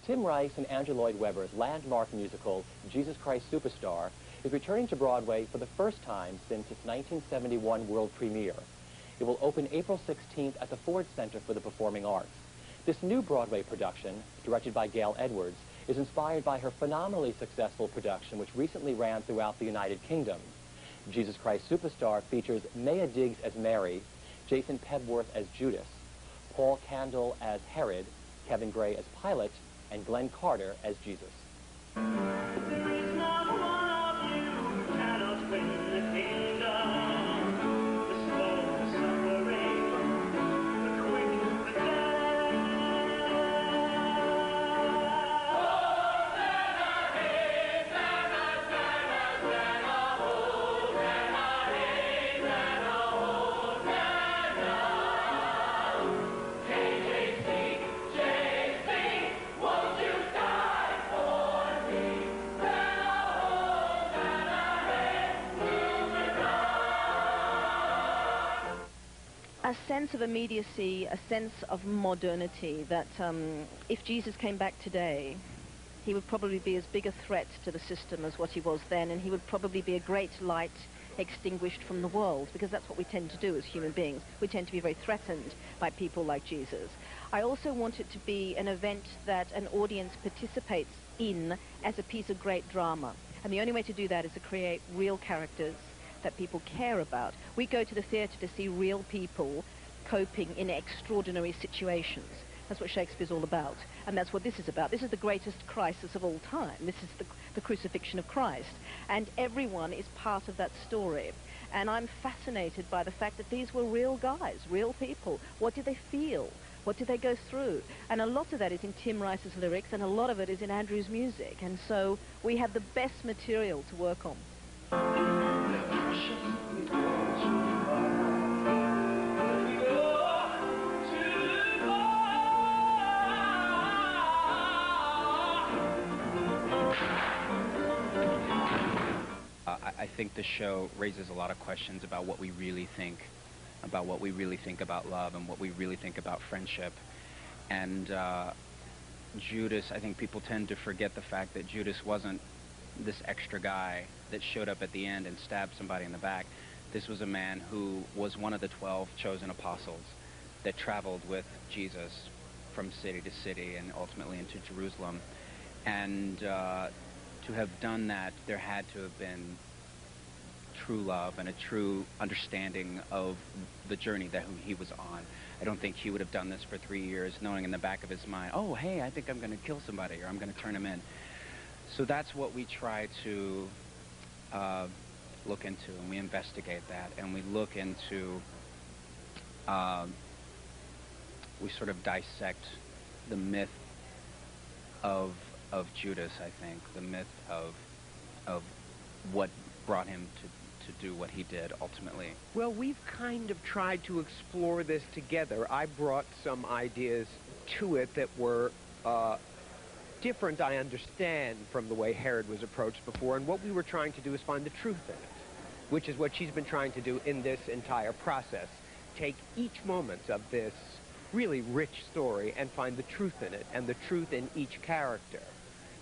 Tim Rice and Andrew Lloyd Webber's landmark musical, Jesus Christ Superstar, is returning to Broadway for the first time since its 1971 world premiere. It will open April 16th at the Ford Center for the Performing Arts. This new Broadway production, directed by Gail Edwards, is inspired by her phenomenally successful production which recently ran throughout the United Kingdom. Jesus Christ Superstar features Maya Diggs as Mary, Jason Pedworth as Judas, Paul Candle as Herod, Kevin Gray as Pilate, and Glenn Carter as Jesus. There is not one of you who cannot win the kingdom. The slow, the suffering, the quick, the dead. A sense of immediacy, a sense of modernity, that if Jesus came back today, he would probably be as big a threat to the system as what he was then, and he would probably be a great light extinguished from the world, because that's what we tend to do as human beings. We tend to be very threatened by people like Jesus. I also want it to be an event that an audience participates in as a piece of great drama, and the only way to do that is to create real characters that people care about. We go to the theatre to see real people coping in extraordinary situations. That's what Shakespeare's all about, and that's what this is about. This is the greatest crisis of all time. This is the crucifixion of Christ, and everyone is part of that story. And I'm fascinated by the fact that these were real guys, real people. What did they feel? What did they go through? And a lot of that is in Tim Rice's lyrics, and a lot of it is in Andrew's music, and so we have the best material to work on. I think the show raises a lot of questions about what we really think about love and what we really think about friendship. And Judas, I think people tend to forget the fact that Judas wasn't this extra guy that showed up at the end and stabbed somebody in the back. This was a man who was one of the 12 chosen apostles that traveled with Jesus from city to city and ultimately into Jerusalem. And to have done that, there had to have been true love and a true understanding of the journey that he was on. I don't think he would have done this for 3 years knowing in the back of his mind, oh, hey, I think I'm going to kill somebody or I'm going to turn him in. So that's what we try to look into, and we investigate that, and we look into, we sort of dissect the myth of Judas, I think, the myth of what brought him to do what he did ultimately. Well, we've kind of tried to explore this together. I brought some ideas to it that were different, I understand, from the way Herod was approached before, and what we were trying to do is find the truth in it, which is what she's been trying to do in this entire process. Take each moment of this really rich story and find the truth in it, and the truth in each character.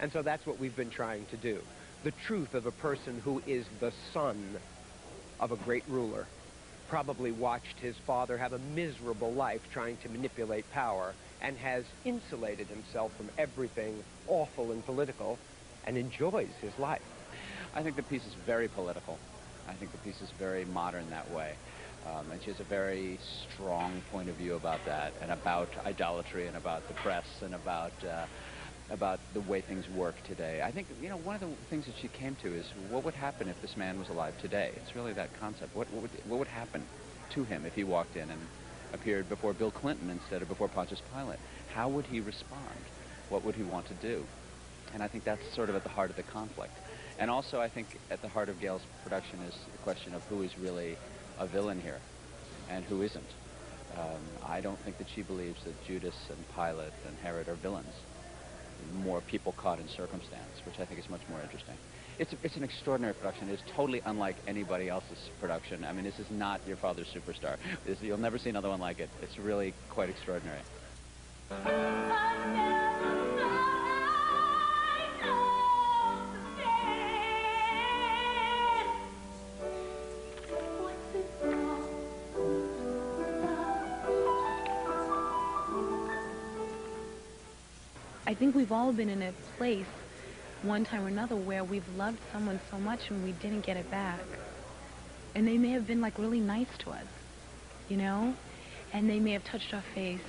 And so that's what we've been trying to do. The truth of a person who is the son of a great ruler, probably watched his father have a miserable life trying to manipulate power, and has insulated himself from everything awful and political, and enjoys his life. I think the piece is very political. I think the piece is very modern that way. And she has a very strong point of view about that, and about idolatry, and about the press, and about the way things work today. I think, you know, one of the things that she came to is, what would happen if this man was alive today? It's really that concept. What would happen to him if he walked in and appeared before Bill Clinton instead of before Pontius Pilate? How would he respond? What would he want to do? And I think that's sort of at the heart of the conflict. And also, I think at the heart of Gail's production is the question of who is really a villain here and who isn't. I don't think that she believes that Judas and Pilate and Herod are villains. More people caught in circumstance, which I think is much more interesting. It's an extraordinary production. It's totally unlike anybody else's production. I mean, this is not Your Father's Superstar. You'll never see another one like it. It's really quite extraordinary. I think we've all been in a place, one time or another, where we've loved someone so much and we didn't get it back. And they may have been like really nice to us, you know? And they may have touched our face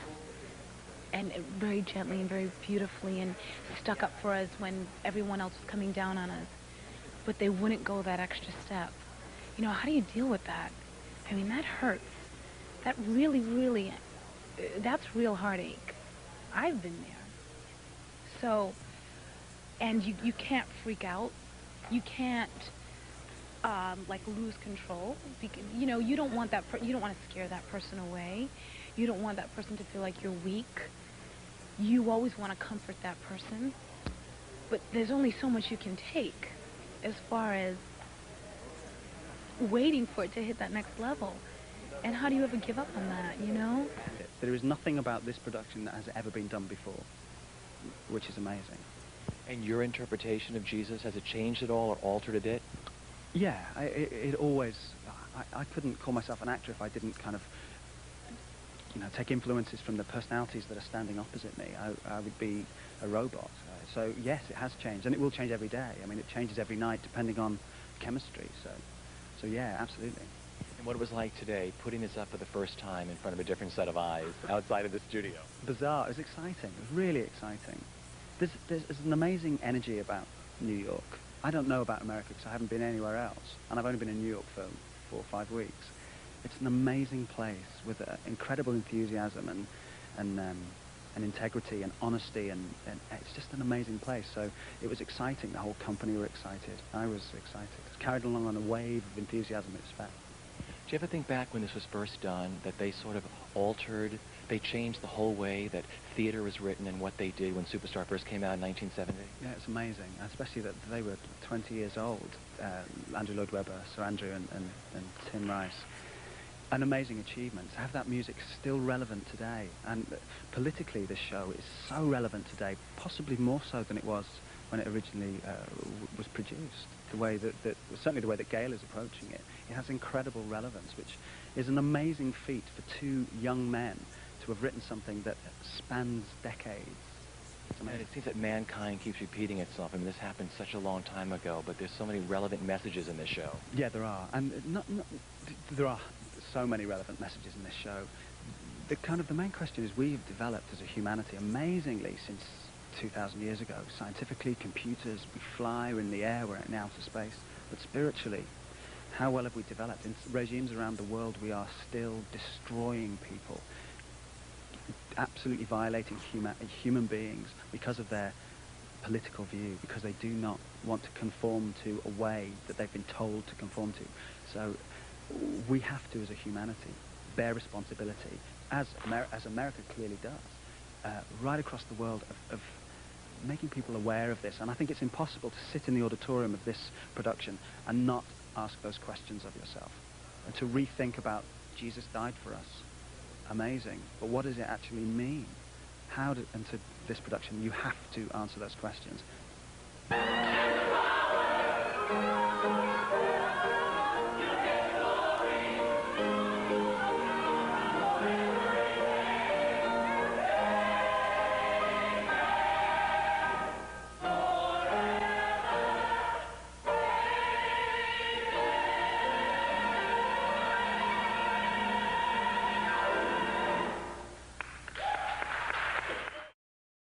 and very gently and very beautifully and stuck up for us when everyone else was coming down on us. But they wouldn't go that extra step. You know, how do you deal with that? I mean, that hurts. That really, really, that's real heartache. I've been there. So, and you can't freak out. You can't, like, lose control. Because, you know, you don't want that, you don't want to scare that person away. You don't want that person to feel like you're weak. You always want to comfort that person. But there's only so much you can take as far as waiting for it to hit that next level. And how do you ever give up on that, you know? There is nothing about this production that has ever been done before, which is amazing. And your interpretation of Jesus, has it changed at all or altered a bit? Yeah, it always... I couldn't call myself an actor if I didn't kind of, you know, take influences from the personalities that are standing opposite me. I would be a robot. So yes, it has changed, and it will change every day. I mean, it changes every night depending on chemistry. So yeah, absolutely. And what it was like today, putting this up for the first time in front of a different set of eyes outside of the studio? Bizarre. It was exciting. It was really exciting. There's an amazing energy about New York. I don't know about America because I haven't been anywhere else, and I've only been in New York for 4 or 5 weeks. It's an amazing place with incredible enthusiasm and integrity and honesty, and it's just an amazing place. So it was exciting. The whole company were excited. I was excited. It was carried along on a wave of enthusiasm. It was fab. Do you ever think back when this was first done, that they sort of altered, they changed the whole way that theater was written and what they did when Superstar first came out in 1970? Yeah, it's amazing, especially that they were 20 years old, Andrew Lloyd Webber, Sir Andrew and Tim Rice. An amazing achievement. To have that music still relevant today, and politically this show is so relevant today, possibly more so than it was when it originally was produced. The way that certainly the way that Gail is approaching it, it has incredible relevance, which is an amazing feat for 2 young men to have written something that spans decades. And it seems that mankind keeps repeating itself. I mean, this happened such a long time ago, but there's so many relevant messages in this show. Yeah, there are, and there are so many relevant messages in this show. The main question is we've developed as a humanity amazingly since 2,000 years ago. Scientifically, computers, we fly, we're in the air, we're in outer space. But spiritually, how well have we developed? In regimes around the world, we are still destroying people, absolutely violating human beings because of their political view, because they do not want to conform to a way that they've been told to conform to. So we have to, as a humanity, bear responsibility, as America clearly does, right across the world, of making people aware of this. And I think it's impossible to sit in the auditorium of this production and not ask those questions of yourself, and to rethink about Jesus died for us. Amazing, but what does it actually mean? And to this production, you have to answer those questions.